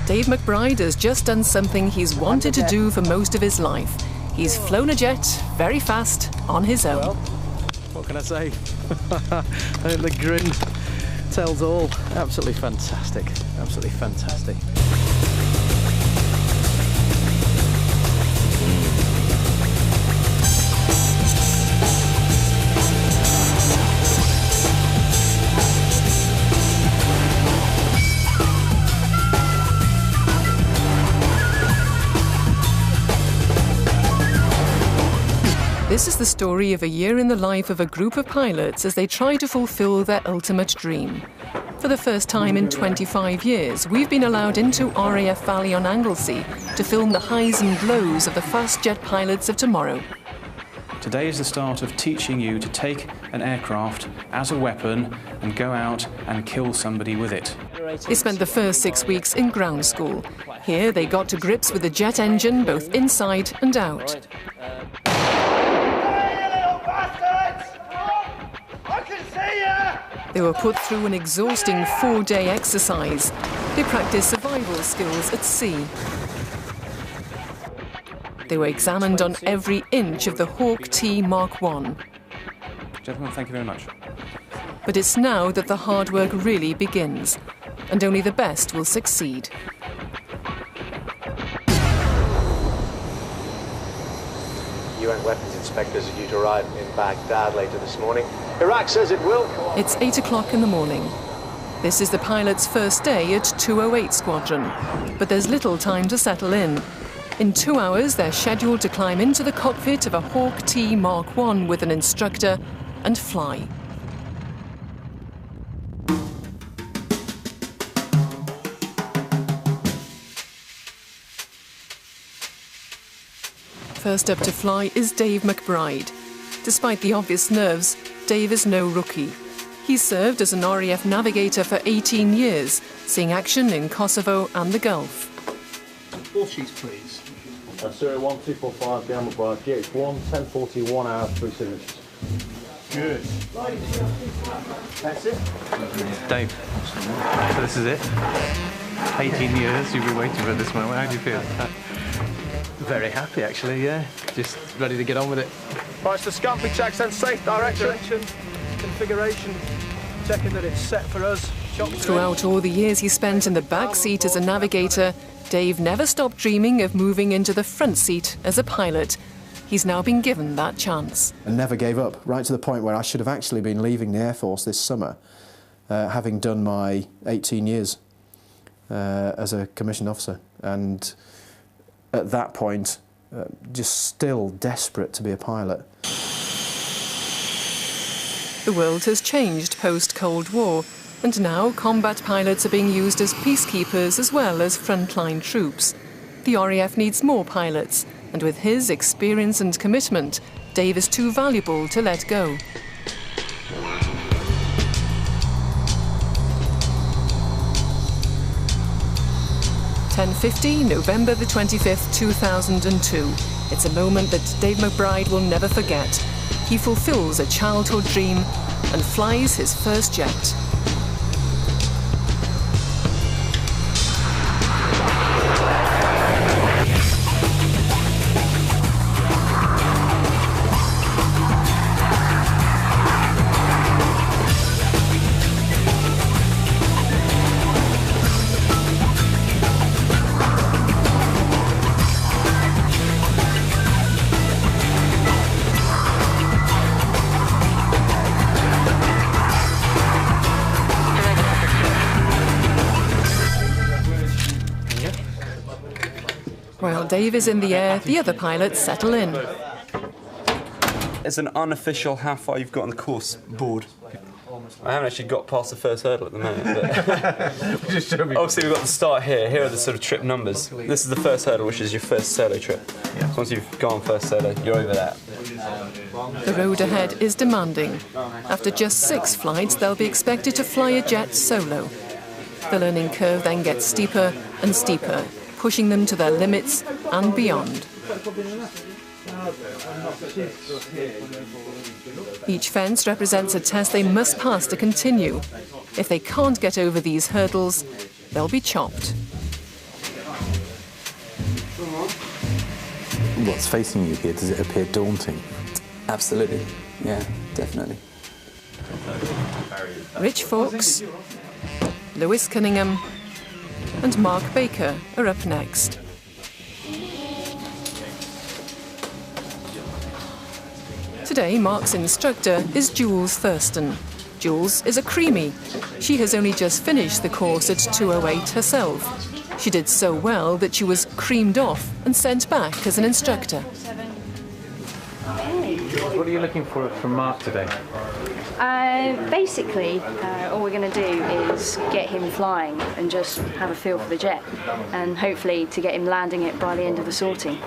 Dave McBride has just done something he's wanted to do for most of his life. He's flown a jet very fast on his own. Well, what can I say? I think the grin tells all. Absolutely fantastic. Absolutely fantastic. This is the story of a year in the life of a group of pilots as they try to fulfill their ultimate dream. For the first time in 25 years, we've been allowed into RAF Valley on Anglesey to film the highs and lows of the fast jet pilots of tomorrow. Today is the start of teaching you to take an aircraft as a weapon and go out and kill somebody with it. They spent the first 6 weeks in ground school. Here they got to grips with the jet engine both inside and out. They were put through an exhausting 4-day exercise. They practiced survival skills at sea. They were examined on every inch of the Hawk T Mark I. Gentlemen, thank you very much. But it's now that the hard work really begins, and only the best will succeed. UN weapons inspectors are due to arrive in Baghdad later this morning. Iraq says it will. It's 8 o'clock in the morning. This is the pilot's first day at 208 Squadron, but there's little time to settle in. In 2 hours, they're scheduled to climb into the cockpit of a Hawk T Mark I with an instructor and fly. First up to fly is Dave McBride. Despite the obvious nerves, Dave is no rookie. He's served as an RAF navigator for 18 years, seeing action in Kosovo and the Gulf. 4 sheets, please. Sierra 1245, down McBride, GH1, 1041 hours, 3 signatures. Good. That's it. Dave, so this is it? 18 years you've been waiting for this moment. How do you feel? Very happy, actually, yeah. Just ready to get on with it. Right, it's the scamping checks then, safe direction, configuration, checking that it's set for us. Throughout all the years he spent in the back seat as a navigator, Dave never stopped dreaming of moving into the front seat as a pilot. He's now been given that chance. And never gave up, right to the point where I should have actually been leaving the Air Force this summer, having done my 18 years as a commissioned officer. And at that point, just still desperate to be a pilot. The world has changed post-Cold War, and now combat pilots are being used as peacekeepers as well as frontline troops. The RAF needs more pilots, and with his experience and commitment, Dave is too valuable to let go. .50, November the 25th, 2002. It's a moment that Dave McBride will never forget. He fulfills a childhood dream and flies his first jet. While Dave is in the air, the other pilots settle in. It's an unofficial how far you've got on the course board. I haven't actually got past the first hurdle at the moment, but obviously we've got the start here. Here are the sort of trip numbers. This is the first hurdle, which is your first solo trip. So once you've gone first solo, you're over that. The road ahead is demanding. After just 6 flights, they'll be expected to fly a jet solo. The learning curve then gets steeper and steeper, pushing them to their limits and beyond. Each fence represents a test they must pass to continue. If they can't get over these hurdles, they'll be chopped. What's facing you here, does it appear daunting? Absolutely, yeah, definitely. Rich Fawkes, Lewis Cunningham and Mark Baker are up next. Today, Mark's instructor is Jules Thurston. Jules is a creamie. She has only just finished the course at 208 herself. She did so well that she was creamed off and sent back as an instructor. What are you looking for from Mark today? Basically, all we're going to do is get him flying and just have a feel for the jet, and hopefully to get him landing it by the end of the sorting.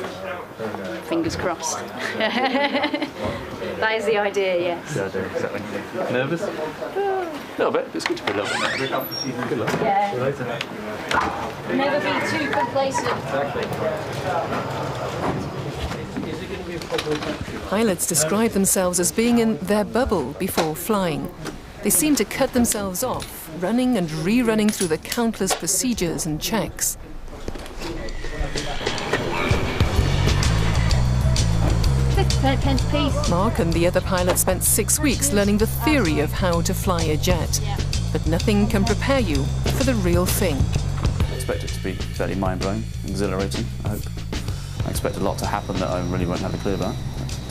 Fingers crossed. That is the idea, yes. Yeah, I do, exactly. Nervous? A little bit. It's good to be a little bit nervous. Good luck. Yeah. See you later. Never be too complacent. Pilots describe themselves as being in their bubble before flying. They seem to cut themselves off, running and rerunning through the countless procedures and checks. £6 piece. Mark and the other pilots spent 6 weeks learning the theory of how to fly a jet. But nothing can prepare you for the real thing. I expect it to be fairly mind-blowing, exhilarating, I hope. I expect a lot to happen that I really won't have a clue about.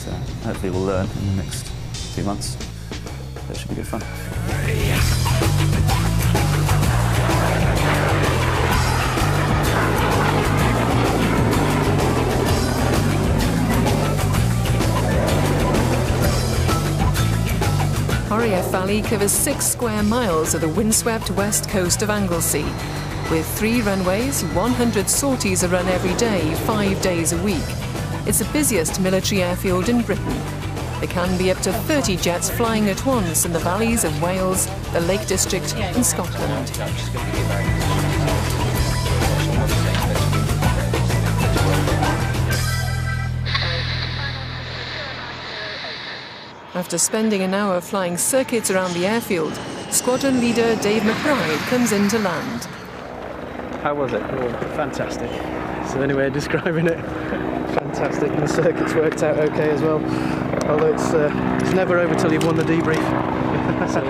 But, hopefully we'll learn in the next few months. That should be good fun. RAF Valley covers 6 square miles of the windswept west coast of Anglesey. With 3 runways, 100 sorties are run every day, 5 days a week. It's the busiest military airfield in Britain. There can be up to 30 jets flying at once in the valleys of Wales, the Lake District and Scotland. After spending an hour flying circuits around the airfield, squadron leader Dave McBride comes in to land. How was it? Oh, fantastic. It's the only way of describing it. Fantastic, and the circuits worked out okay as well. Although it's never over till you've won the debrief. So,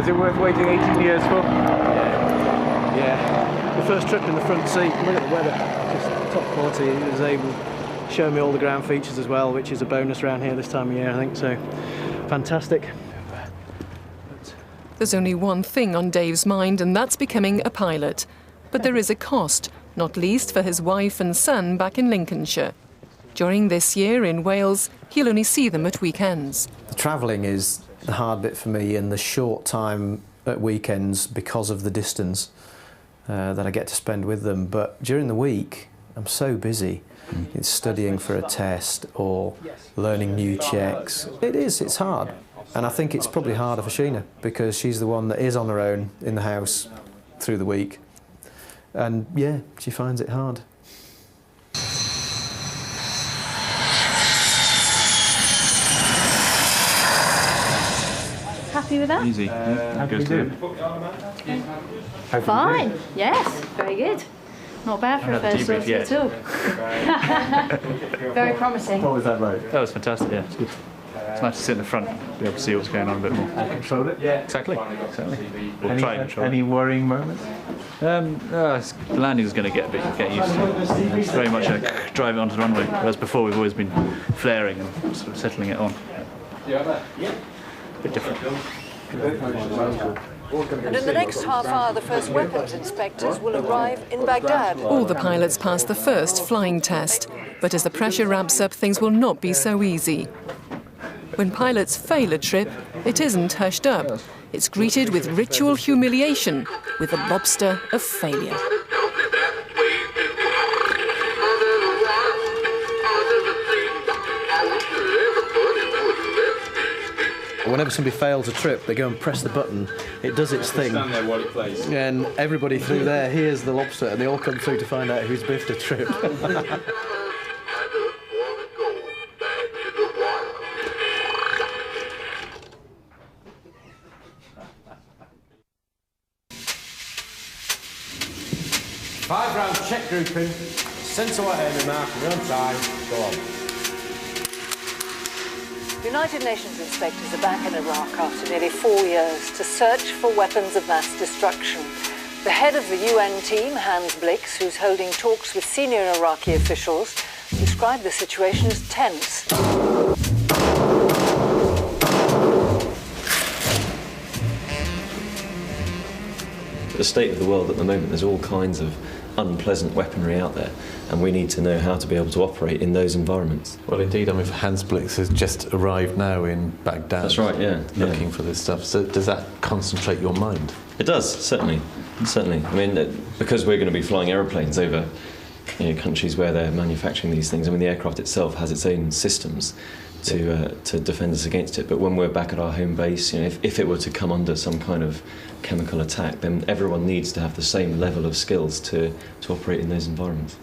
is it worth waiting 18 years for? Yeah. The first trip in the front seat, look at the weather, just top quality. He was able to show me all the ground features as well, which is a bonus around here this time of year, I think. So, fantastic. There's only one thing on Dave's mind, and that's becoming a pilot. But there is a cost, not least for his wife and son back in Lincolnshire. During this year in Wales, he'll only see them at weekends. The travelling is the hard bit for me, and the short time at weekends because of the distance that I get to spend with them. But during the week, I'm so busy. It's studying for a test or learning new checks. It's hard. And I think it's probably harder for Sheena because she's the one that is on her own in the house through the week. And yeah, she finds it hard. Happy with that? Easy. How goes to Fine. Yes, very good. Not bad for a first sortie at all. Very promising. What was that like? That was fantastic, yeah. It's good. It's nice to sit in the front, be able to see what's going on a bit more. Control it? Yeah. Exactly. We'll try and control it. Any worrying moments? The landing is going to get used to. It's very much a drive it onto the runway, whereas before we've always been flaring and sort of settling it on. A bit different. And in the next half hour, the first weapons inspectors will arrive in Baghdad. All the pilots pass the first flying test, but as the pressure ramps up, things will not be so easy. When pilots fail a trip, it isn't hushed up. It's greeted with ritual humiliation, with the lobster of failure. Whenever somebody fails a trip, they go and press the button, it does its thing, and everybody through there hears the lobster, and they all come through to find out who's biffed a trip. Five round check grouping, centre white aiming mark, we're on time, go on. United Nations inspectors are back in Iraq after nearly 4 years to search for weapons of mass destruction. The head of the UN team, Hans Blix, who's holding talks with senior Iraqi officials, described the situation as tense. The state of the world at the moment, there's all kinds of unpleasant weaponry out there, and we need to know how to be able to operate in those environments. Well, indeed, I mean, Hans Blix has just arrived now in Baghdad. That's right, yeah. Looking for this stuff. So does that concentrate your mind? It does, certainly. Certainly. I mean, because we're going to be flying aeroplanes over countries where they're manufacturing these things, I mean, the aircraft itself has its own systems to defend us against it. But when we're back at our home base, if it were to come under some kind of chemical attack, then everyone needs to have the same level of skills to operate in those environments.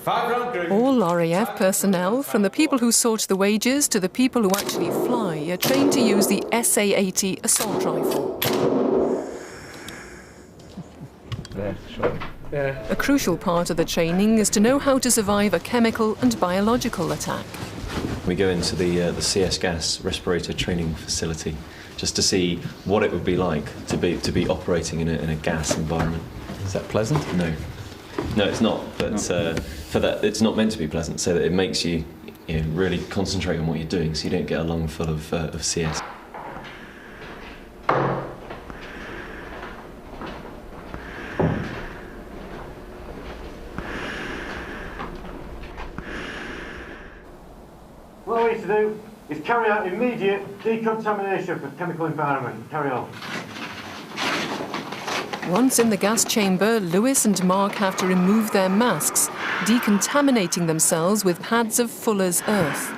All RAF personnel, from the people who sort the wages to the people who actually fly, are trained to use the SA-80 assault rifle. A crucial part of the training is to know how to survive a chemical and biological attack. We go into the CS gas respirator training facility just to see what it would be like to be operating in a gas environment. Is that pleasant? No. No, it's not. But for that, it's not meant to be pleasant, so that it makes you, really concentrate on what you're doing, so you don't get a lung full of CS. What we need to do is carry out immediate decontamination of the chemical environment. Carry on. Once in the gas chamber, Lewis and Mark have to remove their masks, decontaminating themselves with pads of Fuller's earth.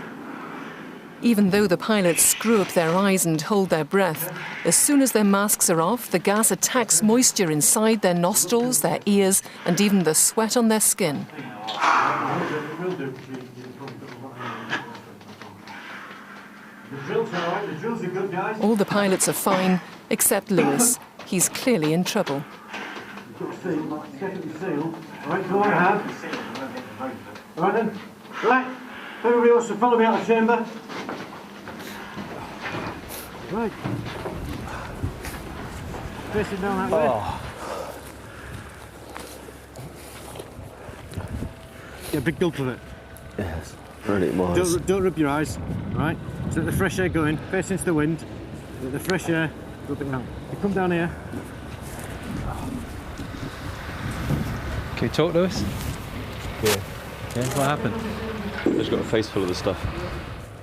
Even though the pilots screw up their eyes and hold their breath, as soon as their masks are off, the gas attacks moisture inside their nostrils, their ears, and even the sweat on their skin. All the pilots are fine, except Lewis. He's clearly in trouble. All right, go on ahead. All right then. Right, everybody wants to follow me out of the chamber. Right. Facing down that way. Get a big gulp of it. Yes, really it was. Don't rub your eyes, right? So let the fresh air go in, face into the wind. Let the fresh air rub it down. You come down here. Can you talk to us? Yeah. Yeah, what happened? I just got a face full of the stuff.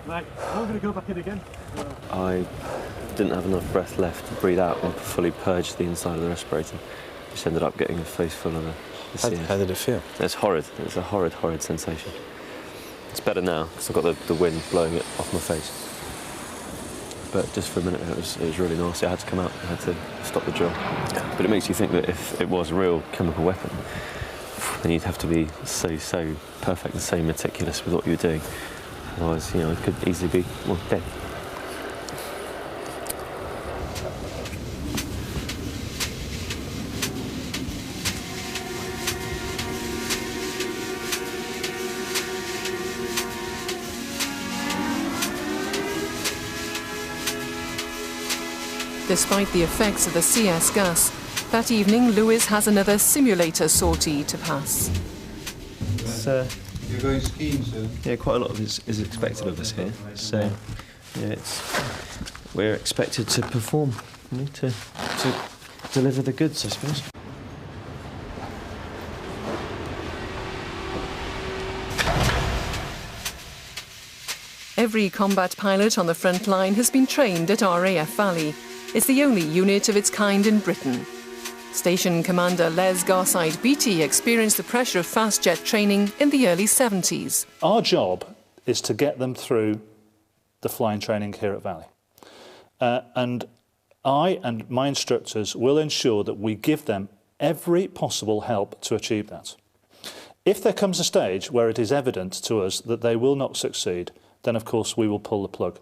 Right, I'm going to go back in again. I didn't have enough breath left to breathe out and fully purge the inside of the respirator. Just ended up getting a face full of the CS. How did it feel? It's horrid. It's a horrid, horrid sensation. It's better now because I've got the wind blowing it off my face. But just for a minute, it was really nasty. I had to come out. I had to stop the drill. But it makes you think that if it was a real chemical weapon, then you'd have to be so perfect and so meticulous with what you were doing. Otherwise, it could easily be dead. Despite the effects of the CS gas, that evening Lewis has another simulator sortie to pass. You're going skiing soon? Yeah, quite a lot of it is expected of us here. So, yeah, we're expected to perform, to deliver the goods, I suppose. Every combat pilot on the front line has been trained at RAF Valley. It's the only unit of its kind in Britain. Station Commander Les Garside-Beatty experienced the pressure of fast jet training in the early 70s. Our job is to get them through the flying training here at Valley. And I and my instructors will ensure that we give them every possible help to achieve that. If there comes a stage where it is evident to us that they will not succeed, then of course we will pull the plug.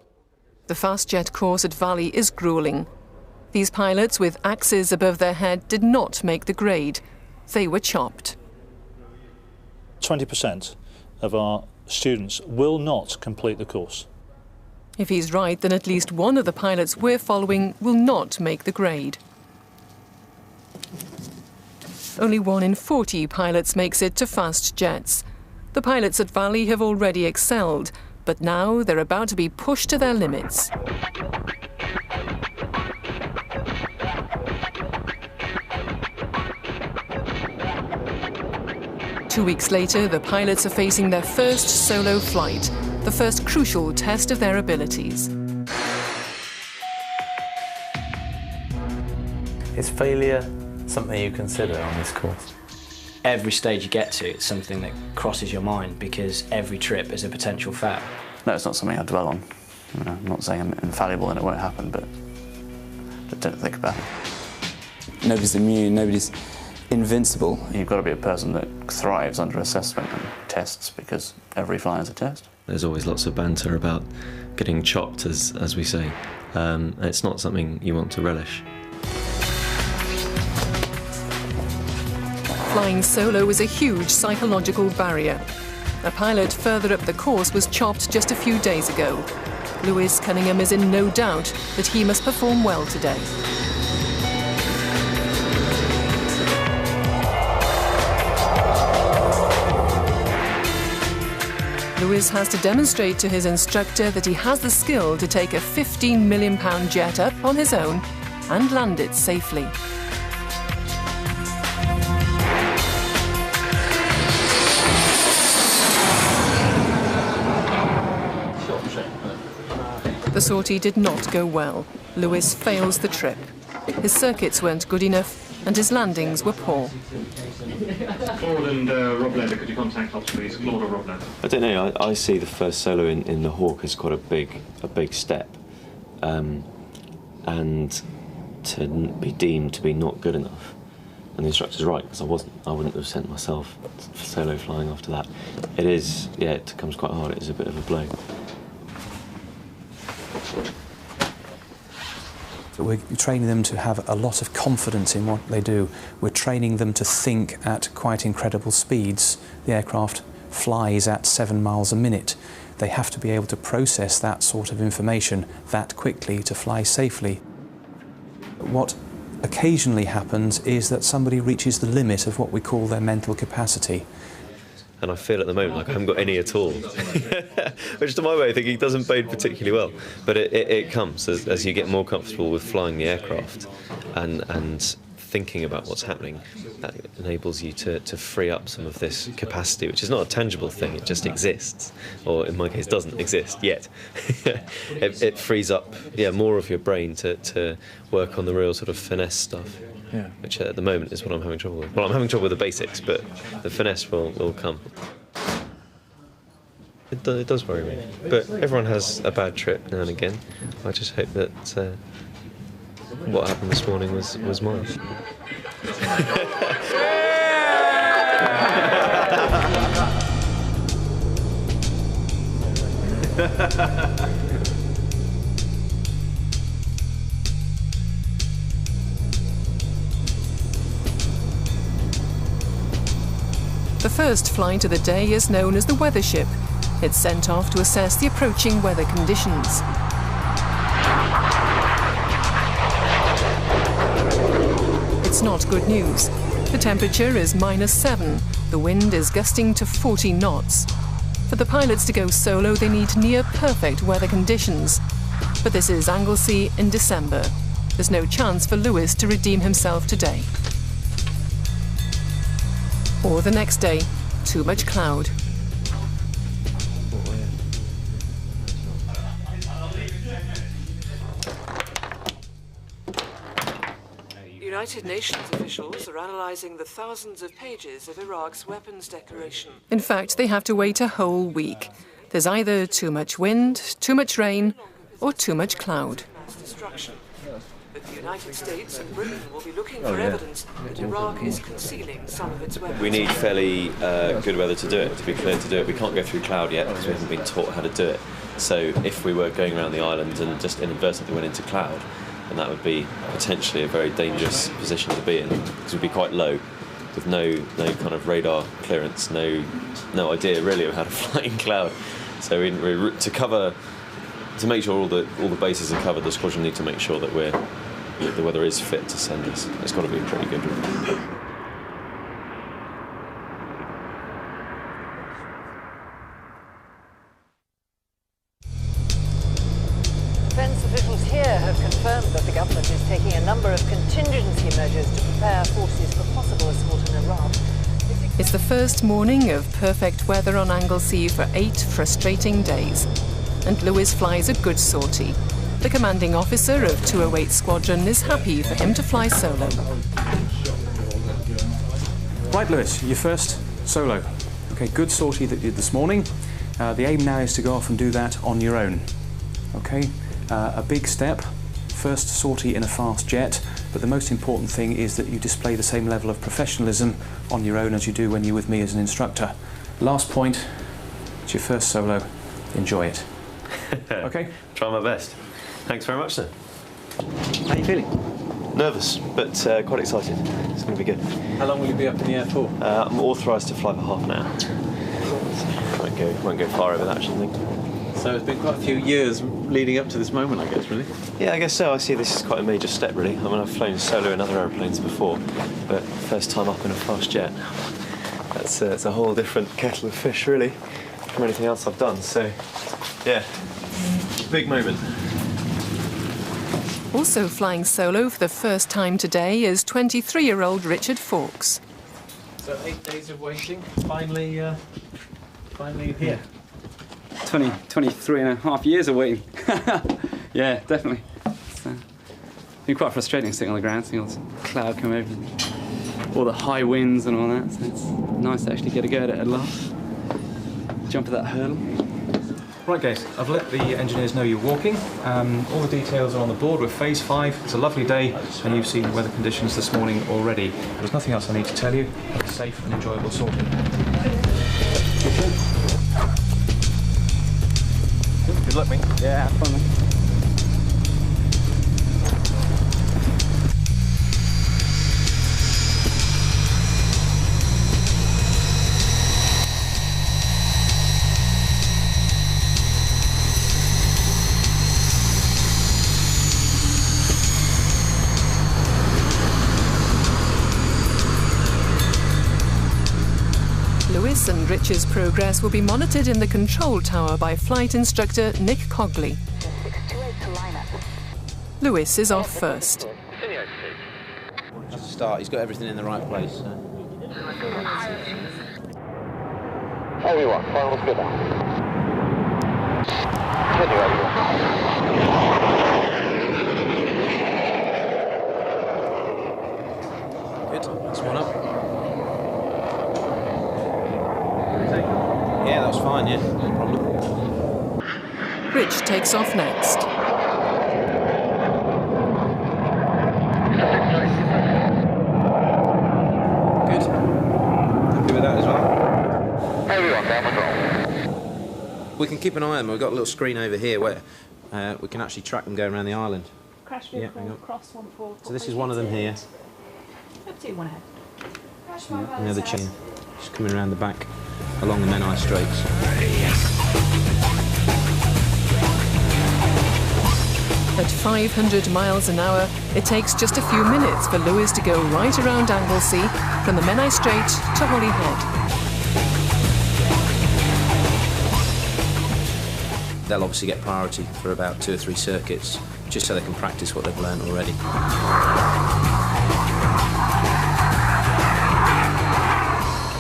The fast jet course at Valley is gruelling. These pilots with axes above their head did not make the grade. They were chopped. 20% of our students will not complete the course. If he's right, then at least one of the pilots we're following will not make the grade. Only 1 in 40 pilots makes it to fast jets. The pilots at Valley have already excelled, but now they're about to be pushed to their limits. Two weeks later, the pilots are facing their first solo flight, the first crucial test of their abilities. Is failure something you consider on this course? Every stage you get to, it's something that crosses your mind because every trip is a potential fail. No, it's not something I dwell on. You know, I'm not saying I'm infallible and it won't happen, but don't think about it. Nobody's immune, nobody's invincible. You've got to be a person that thrives under assessment and tests because every fly is a test. There's always lots of banter about getting chopped, as we say. It's not something you want to relish. Flying solo is a huge psychological barrier. A pilot further up the course was chopped just a few days ago. Lewis Cunningham is in no doubt that he must perform well today. Lewis has to demonstrate to his instructor that he has the skill to take a £15 million jet up on his own and land it safely. The sortie did not go well. Lewis fails the trip. His circuits weren't good enough and his landings were poor. Claude and Rob Leather, could you contact ops please? Claude or Rob Leather? I don't know, I see the first solo in the Hawk as quite a big step. And to be deemed to be not good enough. And the instructor's right, because I wouldn't have sent myself for solo flying after that. It is, yeah, it comes quite hard, it is a bit of a blow. We're training them to have a lot of confidence in what they do. We're training them to think at quite incredible speeds. The aircraft flies at 7 miles a minute. They have to be able to process that sort of information that quickly to fly safely. What occasionally happens is that somebody reaches the limit of what we call their mental capacity. And I feel at the moment like I haven't got any at all, which to my way of thinking doesn't bode particularly well. But it comes as you get more comfortable with flying the aircraft and thinking about what's happening. That enables you to free up some of this capacity, which is not a tangible thing, it just exists, or in my case doesn't exist yet. It frees up more of your brain to work on the real sort of finesse stuff. Yeah. Which at the moment is what I'm having trouble with. Well, I'm having trouble with the basics, but the finesse will come. It does worry me. But everyone has a bad trip now and again. I just hope that what happened this morning was mine. The first flight of the day is known as the weather ship. It's sent off to assess the approaching weather conditions. It's not good news. The temperature is -7. The wind is gusting to 40 knots. For the pilots to go solo, they need near-perfect weather conditions. But this is Anglesey in December. There's no chance for Lewis to redeem himself today. Or the next day, too much cloud. United Nations officials are analysing the thousands of pages of Iraq's weapons declaration. In fact, they have to wait a whole week. There's either too much wind, too much rain, or too much cloud. Mass destruction. But the United States and Britain will be looking for evidence that Iraq is concealing some of its weapons. We need fairly good weather to do it, to be clear to do it. We can't go through cloud yet because we haven't been taught how to do it. So if we were going around the island and just inadvertently went into cloud, then that would be potentially a very dangerous position to be in because we'd be quite low. with no kind of radar clearance, no idea really of how to fly in cloud. So to make sure all the bases are covered, the squadron need to make sure that the weather is fit to send us. It's got to be pretty good. Defence officials here have confirmed that the government is taking a number of contingency measures to prepare forces for possible assault in Iraq. It's the first morning of perfect weather on Anglesey for 8 frustrating days. And Lewis flies a good sortie. The commanding officer of 208 Squadron is happy for him to fly solo. Right, Lewis, your first solo. Okay, good sortie that you did this morning. The aim now is to go off and do that on your own. Okay, a big step, first sortie in a fast jet, but the most important thing is that you display the same level of professionalism on your own as you do when you're with me as an instructor. Last point, it's your first solo. Enjoy it. Okay? Try my best. Thanks very much, sir. How are you feeling? Nervous, but quite excited. It's going to be good. How long will you be up in the air for? I'm authorised to fly for half an hour. So won't go far over that, I should think. So it's been quite a few years leading up to this moment, I guess, really? Yeah, I guess so. I see this as quite a major step, really. I mean, I've flown solo in other aeroplanes before, but first time up in a fast jet. It's a whole different kettle of fish, really, from anything else I've done. So, yeah, big moment. Also flying solo for the first time today is 23-year-old Richard Fawkes. So 8 days of waiting, finally here. 23 and a half years of waiting. Yeah, definitely. It's been quite frustrating sitting on the ground, seeing all this cloud come over, all the high winds and all that. So it's nice to actually get a go at it at last. Jump at that hurdle. Right, guys, I've let the engineers know you're walking. All the details are on the board with Phase 5. It's a lovely day, and you've seen the weather conditions this morning already. There's nothing else I need to tell you. Have a safe and enjoyable sortie. Good luck, mate. Yeah, have fun, mate. Lewis and Rich's progress will be monitored in the control tower by flight instructor Nick Cogley. Lewis is off first. That's a start. He's got everything in the right place. So. Oh, we won. Final's good now. Good. That's one up. Yeah, that was fine, yeah. No problem. Rich takes off next. Good. Happy with that as well. Everyone down control. We can keep an eye on them. We've got a little screen over here where we can actually track them going around the island. Crash vehicle, cross 1-4. So this is one of them here. Up to you, one ahead. Yeah, and the other chin. Just coming around the back along the Menai Straits. At 500 miles an hour, it takes just a few minutes for Lewis to go right around Anglesey, from the Menai Strait to Holyhead. They'll obviously get priority for about 2 or 3 circuits, just so they can practice what they've learned already.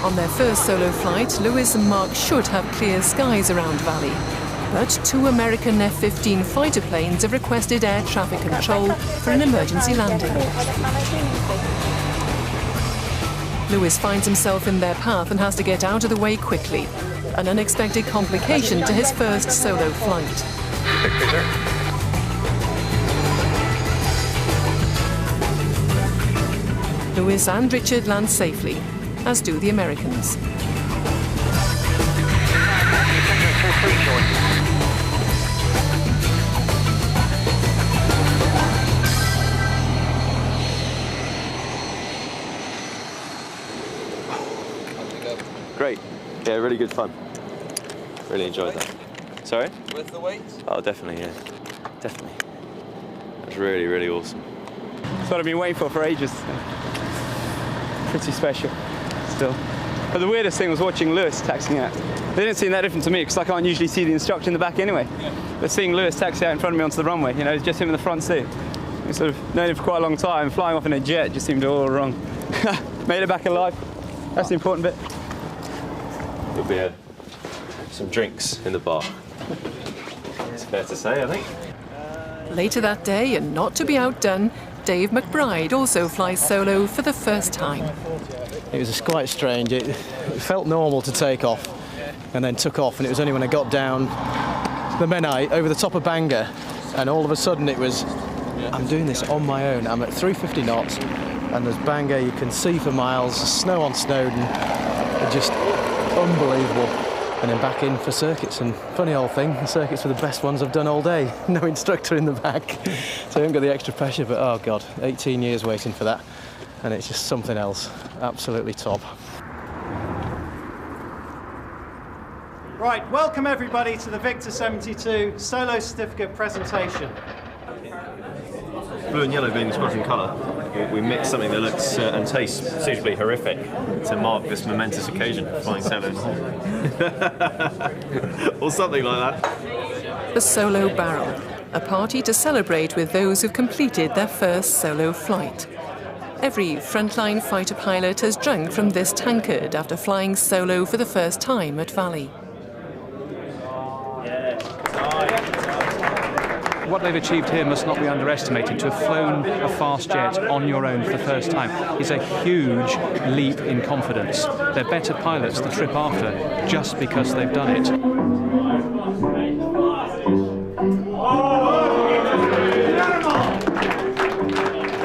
On their first solo flight, Lewis and Mark should have clear skies around Valley. But 2 American F-15 fighter planes have requested air traffic control for an emergency landing. Lewis finds himself in their path and has to get out of the way quickly. An unexpected complication to his first solo flight. Lewis and Richard land safely, as do the Americans. Yeah, really good fun. Really enjoyed that. Sorry? Worth the wait? Oh, definitely, yeah. Definitely. It was really, really awesome. It's what I've been waiting for ages. Pretty special, still. But the weirdest thing was watching Lewis taxiing out. They didn't seem that different to me because I can't usually see the instructor in the back anyway. But seeing Lewis taxi out in front of me onto the runway, you know, it's just him in the front seat. We sort of known him for quite a long time. Flying off in a jet just seemed all wrong. Made it back alive. That's the important bit. There'll be some drinks in the bar. It's fair to say, I think. Later that day, and not to be outdone, Dave McBride also flies solo for the first time. It was quite strange. It felt normal to take off and then took off, and it was only when I got down the Menai over the top of Bangor, and all of a sudden it was, I'm doing this on my own. I'm at 350 knots, and there's Bangor, you can see for miles, snow on Snowdon, just unbelievable. And then back in for circuits, and funny old thing, the circuits were the best ones I've done all day. No instructor in the back, so I haven't got the extra pressure, but oh God, 18 years waiting for that, and it's just something else, absolutely top. Right, welcome everybody to the Victor 72 Solo Certificate presentation. Blue and yellow being the squadron colour, we mix something that looks and tastes suitably horrific to mark this momentous occasion, flying solo. Or something like that. The Solo Barrel, a party to celebrate with those who've completed their first solo flight. Every frontline fighter pilot has drunk from this tankard after flying solo for the first time at Valley. What they've achieved here must not be underestimated. To have flown a fast jet on your own for the first time is a huge leap in confidence. They're better pilots the trip after just because they've done it.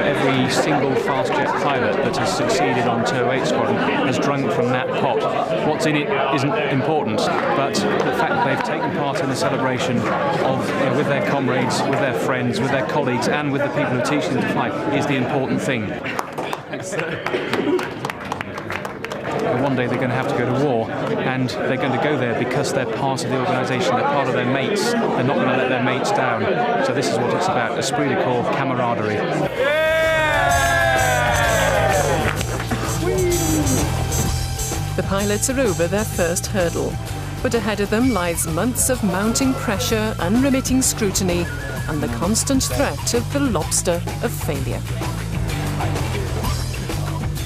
Every single fast jet pilot that has succeeded on 208 Squadron has drunk from that pot. What's in it isn't important, but the fact that they've taken part in the celebration of, with their comrades, with their friends, with their colleagues, and with the people who teach them to fly is the important thing. One day they're going to have to go to war, and they're going to go there because they're part of the organisation, they're part of their mates, they're not going to let their mates down. So this is what it's about, esprit de corps, camaraderie. The pilots are over their first hurdle, but ahead of them lies months of mounting pressure, unremitting scrutiny, and the constant threat of the lobster of failure.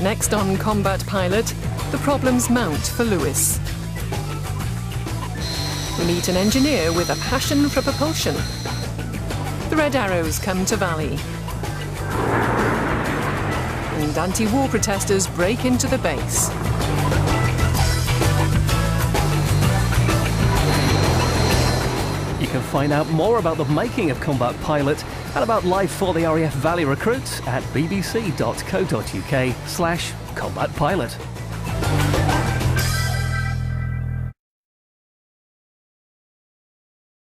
Next on Combat Pilot, the problems mount for Lewis. We meet an engineer with a passion for propulsion. The Red Arrows come to Valley. And anti-war protesters break into the base. You can find out more about the making of Combat Pilot and about Live for the RAF Valley recruits at bbc.co.uk/combatpilot.